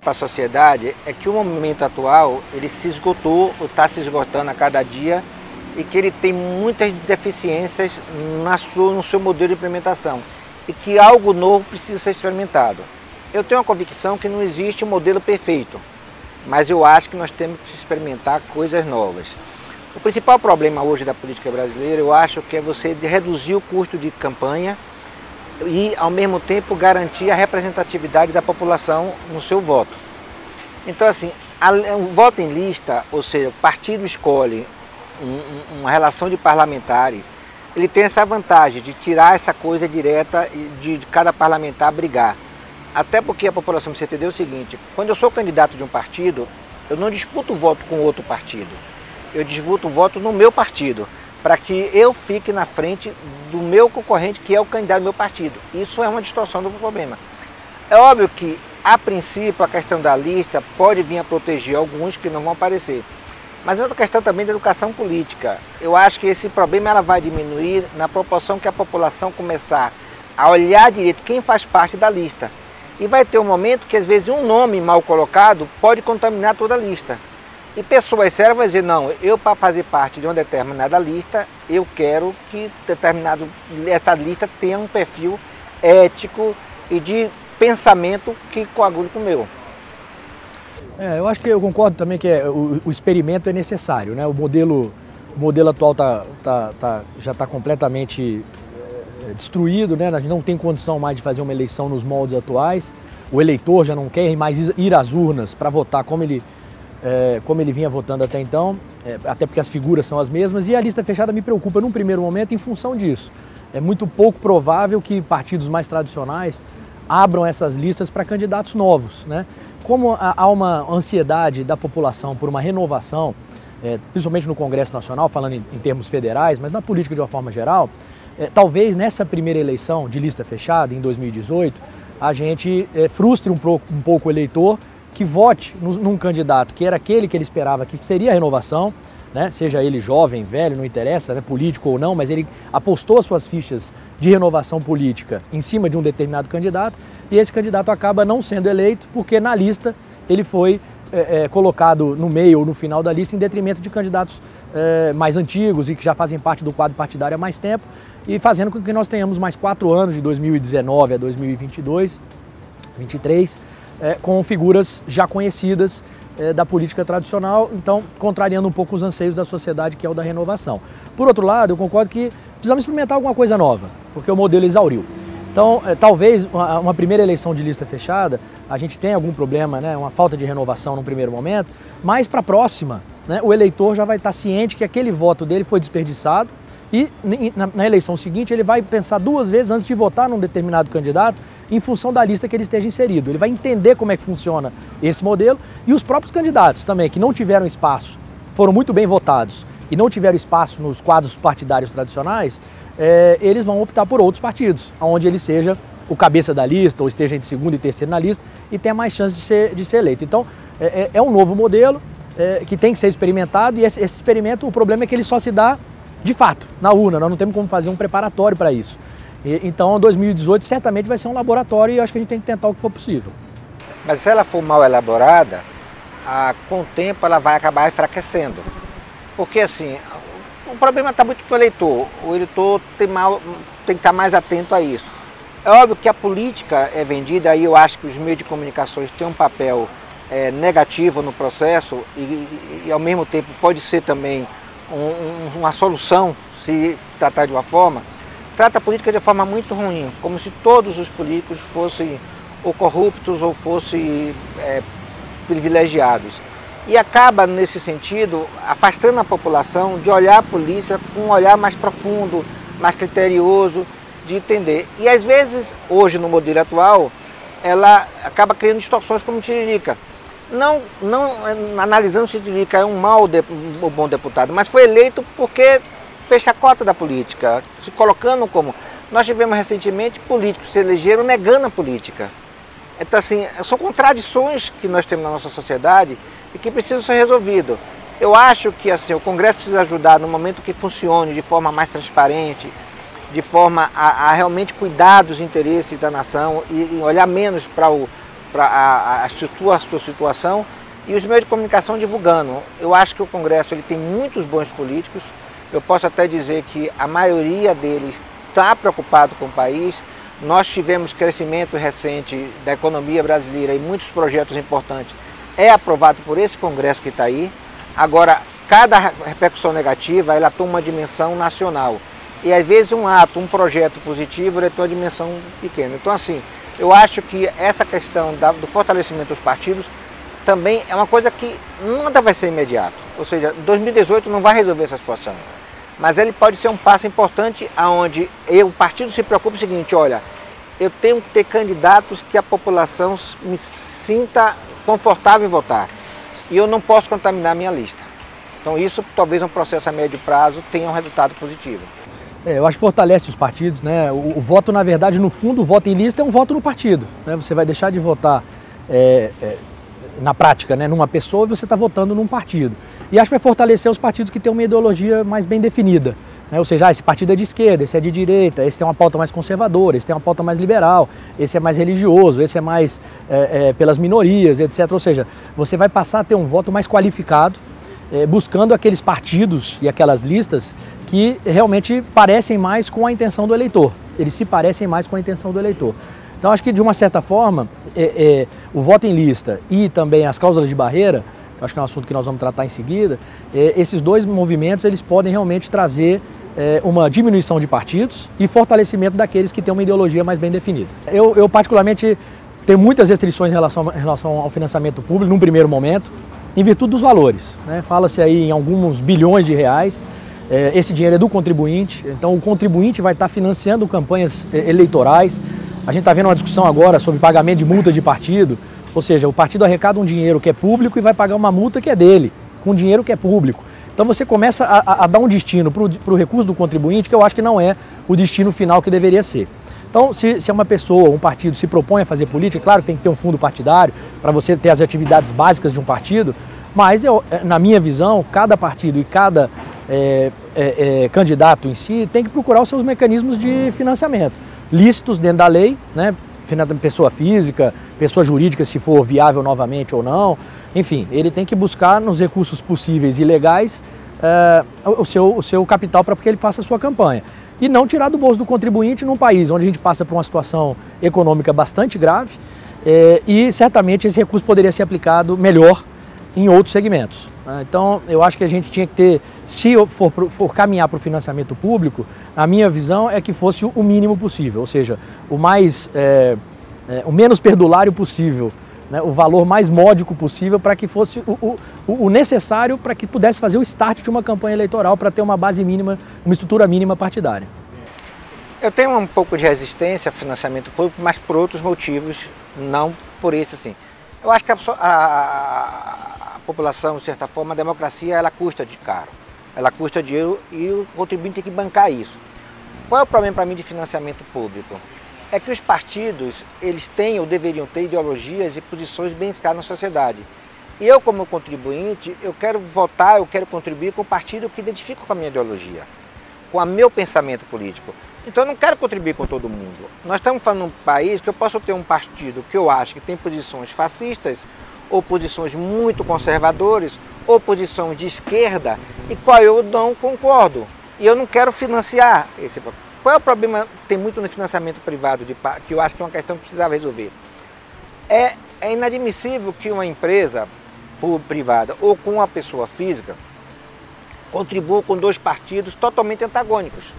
para a sociedade é que o momento atual ele se esgotou ou está se esgotando a cada dia e que ele tem muitas deficiências no seu modelo de implementação e que algo novo precisa ser experimentado. Eu tenho a convicção que não existe um modelo perfeito, mas eu acho que nós temos que experimentar coisas novas. O principal problema hoje da política brasileira, eu acho que é você reduzir o custo de campanha e, ao mesmo tempo, garantir a representatividade da população no seu voto. Então, assim, o voto em lista, ou seja, o partido escolhe uma relação de parlamentares, ele tem essa vantagem de tirar essa coisa direta de cada parlamentar brigar. Até porque a população precisa entender o seguinte: quando eu sou candidato de um partido, eu não disputo o voto com outro partido. Eu disputo o voto no meu partido, para que eu fique na frente do meu concorrente, que é o candidato do meu partido. Isso é uma distorção do problema. É óbvio que, a princípio, a questão da lista pode vir a proteger alguns que não vão aparecer. Mas é outra questão também da educação política. Eu acho que esse problema ela vai diminuir na proporção que a população começar a olhar direito quem faz parte da lista. E vai ter um momento que, às vezes, um nome mal colocado pode contaminar toda a lista. E pessoas sérias vão dizer: não, eu para fazer parte de uma determinada lista, eu quero que essa lista tenha um perfil ético e de pensamento que coagule com o meu. Eu acho que eu concordo também que o experimento é necessário, né? O modelo atual já está completamente destruído, né? A gente não tem condição mais de fazer uma eleição nos moldes atuais. O eleitor já não quer mais ir às urnas para votar como ele vinha votando até então, até porque as figuras são as mesmas, e a lista fechada me preocupa num primeiro momento em função disso. É muito pouco provável que partidos mais tradicionais abram essas listas para candidatos novos, né? Como há uma ansiedade da população por uma renovação, principalmente no Congresso Nacional, falando em termos federais, mas na política de uma forma geral, talvez nessa primeira eleição de lista fechada, em 2018, a gente frustre um pouco o eleitor que vote num candidato que era aquele que ele esperava que seria a renovação, né? Seja ele jovem, velho, não interessa, né? Político ou não, mas ele apostou as suas fichas de renovação política em cima de um determinado candidato e esse candidato acaba não sendo eleito porque na lista ele foi colocado no meio ou no final da lista em detrimento de candidatos mais antigos e que já fazem parte do quadro partidário há mais tempo e fazendo com que nós tenhamos mais 4 anos, de 2019 a 2022, 2023, com figuras já conhecidas da política tradicional, então contrariando um pouco os anseios da sociedade, que é o da renovação. Por outro lado, eu concordo que precisamos experimentar alguma coisa nova, porque o modelo exauriu. Então, talvez uma primeira eleição de lista fechada, a gente tenha algum problema, né, uma falta de renovação num primeiro momento, mas para a próxima, né, o eleitor já vai estar ciente que aquele voto dele foi desperdiçado e na eleição seguinte ele vai pensar 2 vezes antes de votar num determinado candidato em função da lista que ele esteja inserido. Ele vai entender como é que funciona esse modelo e os próprios candidatos também, que não tiveram espaço, foram muito bem votados e não tiveram espaço nos quadros partidários tradicionais, eles vão optar por outros partidos, onde ele seja o cabeça da lista ou esteja entre segundo e terceiro na lista e tenha mais chance de ser eleito. Então, é um novo modelo que tem que ser experimentado e esse experimento, o problema é que ele só se dá de fato, na urna. Nós não temos como fazer um preparatório para isso. Então, 2018 certamente vai ser um laboratório e eu acho que a gente tem que tentar o que for possível. Mas se ela for mal elaborada, com o tempo ela vai acabar enfraquecendo. Porque assim, o problema está muito no eleitor. O eleitor tem que estar mais atento a isso. É óbvio que a política é vendida, aí eu acho que os meios de comunicações têm um papel negativo no processo e ao mesmo tempo pode ser também uma solução, se tratar de uma forma. Trata a política de forma muito ruim, como se todos os políticos fossem ou corruptos ou fossem privilegiados. E acaba, nesse sentido, afastando a população de olhar a polícia com um olhar mais profundo, mais criterioso, de entender. E às vezes, hoje no modelo atual, ela acaba criando distorções como Tiririca. Não analisando se Tiririca é um bom deputado, mas foi eleito porque fez chacota da política, se colocando como... Nós tivemos recentemente políticos se elegeram negando a política. Então, assim, são contradições que nós temos na nossa sociedade e que precisam ser resolvidas. Eu acho que assim, o Congresso precisa ajudar no momento que funcione de forma mais transparente, de forma a realmente cuidar dos interesses da nação e olhar menos para a sua situação, e os meios de comunicação divulgando. Eu acho que o Congresso ele tem muitos bons políticos, eu posso até dizer que a maioria deles está preocupado com o país. Nós tivemos crescimento recente da economia brasileira e muitos projetos importantes é aprovado por esse Congresso que está aí. Agora, cada repercussão negativa, ela toma uma dimensão nacional. E às vezes um ato, um projeto positivo, ele tem uma dimensão pequena. Então assim, eu acho que essa questão do fortalecimento dos partidos também é uma coisa que nunca vai ser imediato. Ou seja, 2018 não vai resolver essa situação. Mas ele pode ser um passo importante aonde o partido se preocupe o seguinte, olha, eu tenho que ter candidatos que a população me sinta confortável em votar. E eu não posso contaminar a minha lista. Então isso talvez um processo a médio prazo tenha um resultado positivo. Eu acho que fortalece os partidos, né? O voto, na verdade, no fundo, o voto em lista é um voto no partido, né? Você vai deixar de votar na prática, né, numa pessoa, e você está votando num partido. E acho que vai fortalecer os partidos que têm uma ideologia mais bem definida, né? Ou seja, esse partido é de esquerda, esse é de direita, esse tem uma pauta mais conservadora, esse tem uma pauta mais liberal, esse é mais religioso, esse é mais pelas minorias, etc. Ou seja, você vai passar a ter um voto mais qualificado, buscando aqueles partidos e aquelas listas que realmente parecem mais com a intenção do eleitor. Eles se parecem mais com a intenção do eleitor. Então acho que de uma certa forma o voto em lista e também as cláusulas de barreira, que acho que é um assunto que nós vamos tratar em seguida, esses dois movimentos eles podem realmente trazer uma diminuição de partidos e fortalecimento daqueles que têm uma ideologia mais bem definida. Eu particularmente tenho muitas restrições em relação ao financiamento público num primeiro momento, em virtude dos valores, né? Fala-se aí em alguns bilhões de reais, esse dinheiro é do contribuinte, então o contribuinte vai estar financiando campanhas eleitorais. A gente está vendo uma discussão agora sobre pagamento de multa de partido, ou seja, o partido arrecada um dinheiro que é público e vai pagar uma multa que é dele, com dinheiro que é público. Então você começa a dar um destino para o recurso do contribuinte que eu acho que não é o destino final que deveria ser. Então, se uma pessoa, um partido se propõe a fazer política, claro que tem que ter um fundo partidário para você ter as atividades básicas de um partido, mas na minha visão, cada partido e cada candidato em si tem que procurar os seus mecanismos de financiamento. Lícitos dentro da lei, né? Pessoa física, pessoa jurídica, se for viável novamente ou não. Enfim, ele tem que buscar nos recursos possíveis e legais o seu capital para que ele faça a sua campanha. E não tirar do bolso do contribuinte num país onde a gente passa por uma situação econômica bastante grave e certamente esse recurso poderia ser aplicado melhor em outros segmentos. Então, eu acho que a gente tinha que ter, se for caminhar para o financiamento público, a minha visão é que fosse o mínimo possível, ou seja, o menos perdulário possível, né, o valor mais módico possível para que fosse o necessário para que pudesse fazer o start de uma campanha eleitoral para ter uma base mínima, uma estrutura mínima partidária. Eu tenho um pouco de resistência ao financiamento público, mas por outros motivos, não por esse assim. Eu acho que a população, de certa forma, a democracia, ela custa de caro, ela custa dinheiro e o contribuinte tem que bancar isso. Qual é o problema para mim de financiamento público? É que os partidos, eles têm ou deveriam ter ideologias e posições bem claras na sociedade. E eu, como contribuinte, eu quero votar, eu quero contribuir com o partido que identifica com a minha ideologia, com o meu pensamento político. Então eu não quero contribuir com todo mundo. Nós estamos falando de um país que eu posso ter um partido que eu acho que tem posições fascistas, ou posições muito conservadoras, ou posições de esquerda, e qual eu não concordo. E eu não quero financiar esse problema. Qual é o problema que tem muito no financiamento privado, que eu acho que é uma questão que precisava resolver? É inadmissível que uma empresa privada ou com uma pessoa física contribua com dois partidos totalmente antagônicos.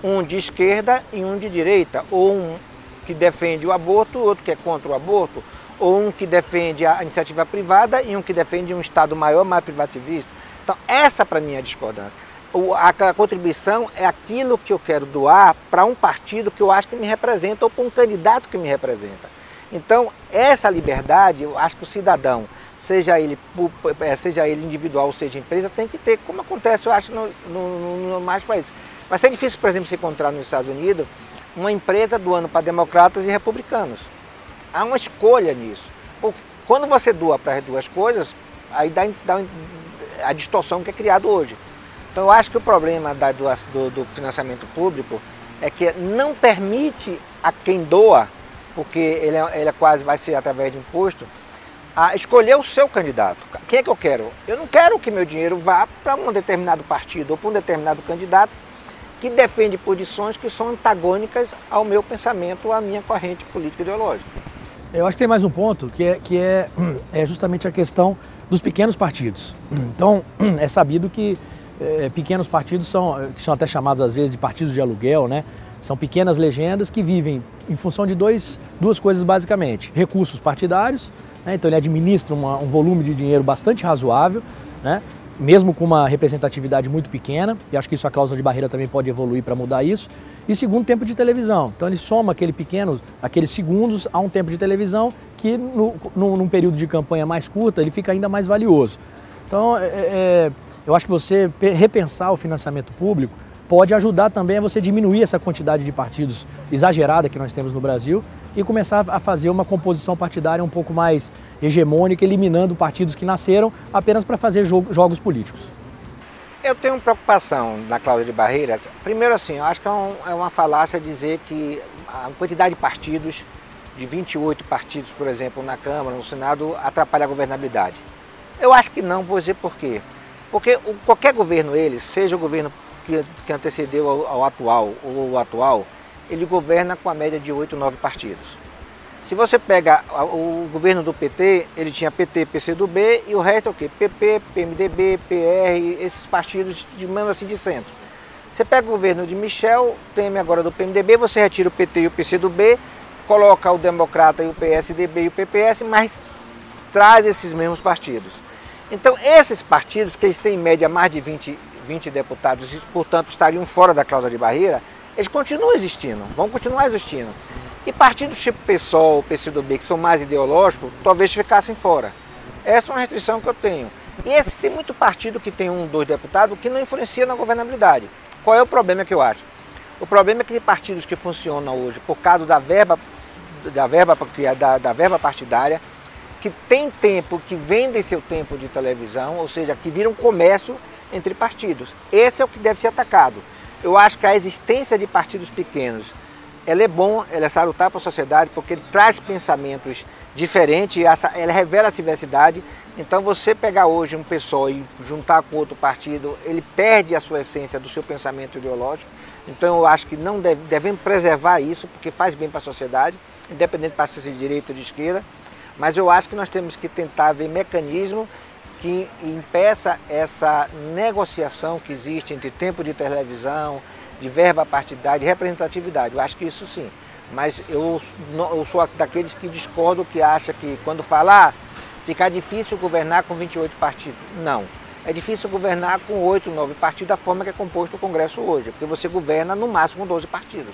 Um de esquerda e um de direita, ou um que defende o aborto, outro que é contra o aborto, ou um que defende a iniciativa privada e um que defende um Estado maior, mais privativista. Então essa para mim é a discordância. A contribuição é aquilo que eu quero doar para um partido que eu acho que me representa ou para um candidato que me representa. Então essa liberdade, eu acho que o cidadão, seja ele individual ou seja empresa, tem que ter, como acontece eu acho no mais países. Vai ser difícil, por exemplo, se encontrar nos Estados Unidos uma empresa doando para democratas e republicanos. Há uma escolha nisso. Quando você doa para as duas coisas, aí dá a distorção que é criada hoje. Então eu acho que o problema do financiamento público é que não permite a quem doa porque ele é quase vai ser através de imposto, a escolher o seu candidato. Quem é que eu quero? Eu não quero que meu dinheiro vá para um determinado partido ou para um determinado candidato que defende posições que são antagônicas ao meu pensamento, à minha corrente política ideológica. Eu acho que tem mais um ponto, que é justamente a questão dos pequenos partidos. Então, é sabido que pequenos partidos que são até chamados às vezes de partidos de aluguel, né? São pequenas legendas que vivem em função de duas coisas basicamente. Recursos partidários, né? Então ele administra um volume de dinheiro bastante razoável, né? Mesmo com uma representatividade muito pequena, e acho que isso a cláusula de barreira também pode evoluir para mudar isso. E segundo, tempo de televisão. Então ele soma aqueles segundos a um tempo de televisão que num período de campanha mais curta ele fica ainda mais valioso. Então eu acho que você repensar o financiamento público pode ajudar também a você diminuir essa quantidade de partidos exagerada que nós temos no Brasil e começar a fazer uma composição partidária um pouco mais hegemônica, eliminando partidos que nasceram apenas para fazer jogos políticos. Eu tenho uma preocupação na cláusula de barreiras. Primeiro assim, eu acho que é uma falácia dizer que a quantidade de partidos, de 28 partidos, por exemplo, na Câmara, no Senado, atrapalha a governabilidade. Eu acho que não, vou dizer por quê. Porque qualquer governo, seja o governo que antecedeu ao atual ou o atual, ele governa com a média de 8, 9 partidos. Se você pega o governo do PT, ele tinha PT, PCdoB e o resto é o quê? PP, PMDB, PR, esses partidos de mesmo assim de centro. Você pega o governo de Michel Temer agora do PMDB, você retira o PT e o PCdoB, coloca o Democrata e o PSDB e o PPS, mas traz esses mesmos partidos. Então esses partidos, que eles têm em média mais de 20 deputados e, portanto, estariam fora da cláusula de barreira, eles continuam existindo, vão continuar existindo. E partidos tipo PSOL, PCdoB, que são mais ideológicos, talvez ficassem fora. Essa é uma restrição que eu tenho. E tem muito partido que tem 1, 2 deputados que não influencia na governabilidade. Qual é o problema que eu acho? O problema é que tem partidos que funcionam hoje por causa da verba partidária, que tem tempo, que vendem seu tempo de televisão, ou seja, que viram comércio entre partidos. Esse é o que deve ser atacado. Eu acho que a existência de partidos pequenos, ela é bom, ela é salutar para a sociedade, porque ele traz pensamentos diferentes, ela revela a diversidade. Então você pegar hoje um PSOL e juntar com outro partido, ele perde a sua essência do seu pensamento ideológico. Então eu acho que não devemos preservar isso, porque faz bem para a sociedade, independente de ser de direita ou de esquerda. Mas eu acho que nós temos que tentar ver mecanismo que impeça essa negociação que existe entre tempo de televisão, de verba partidária, de representatividade. Eu acho que isso sim. Mas eu sou daqueles que discordam, que acham que quando falar, fica difícil governar com 28 partidos. Não. É difícil governar com 8, 9 partidos da forma que é composto o Congresso hoje, porque você governa no máximo 12 partidos.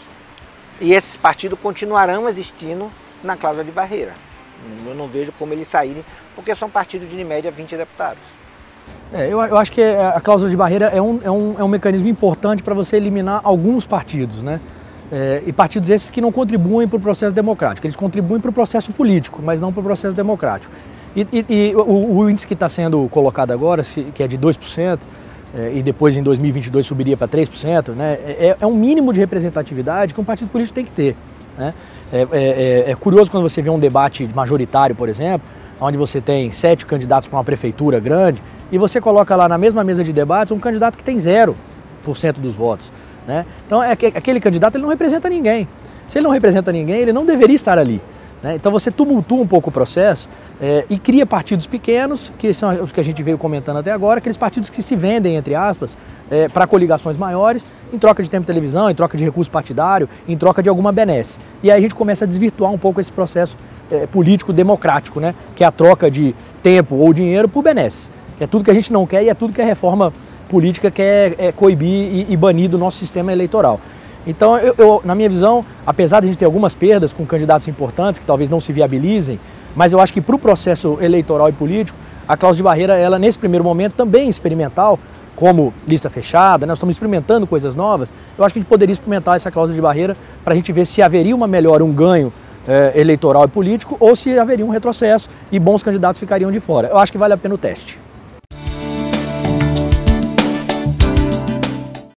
E esses partidos continuarão existindo na cláusula de barreira. Eu não vejo como eles saírem, porque são partidos de, em média, 20 deputados. Eu acho que a cláusula de barreira é um mecanismo importante para você eliminar alguns partidos, né? E partidos esses que não contribuem para o processo democrático. Eles contribuem para o processo político, mas não para o processo democrático. E o índice que está sendo colocado agora, que é de 2%, e depois em 2022 subiria para 3%, né? É um mínimo de representatividade que um partido político tem que ter, né? É curioso quando você vê um debate majoritário, por exemplo, onde você tem 7 candidatos para uma prefeitura grande e você coloca lá na mesma mesa de debates um candidato que tem 0% dos votos, né? Então aquele candidato ele não representa ninguém. Se ele não representa ninguém, ele não deveria estar ali, né? Então você tumultua um pouco o processo e cria partidos pequenos, que são os que a gente veio comentando até agora, aqueles partidos que se vendem, entre aspas, para coligações maiores, em troca de tempo de televisão, em troca de recurso partidário, em troca de alguma benesse. E aí a gente começa a desvirtuar um pouco esse processo político democrático, né? Que é a troca de tempo ou dinheiro por benesse. É tudo que a gente não quer e é tudo que a reforma política quer coibir e banir do nosso sistema eleitoral. Então, na minha visão, apesar de a gente ter algumas perdas com candidatos importantes que talvez não se viabilizem, mas eu acho que para o processo eleitoral e político, a cláusula de barreira, ela nesse primeiro momento também experimental, como lista fechada, nós estamos experimentando coisas novas, eu acho que a gente poderia experimentar essa cláusula de barreira para a gente ver se haveria uma melhora, um ganho eleitoral e político, ou se haveria um retrocesso e bons candidatos ficariam de fora. Eu acho que vale a pena o teste.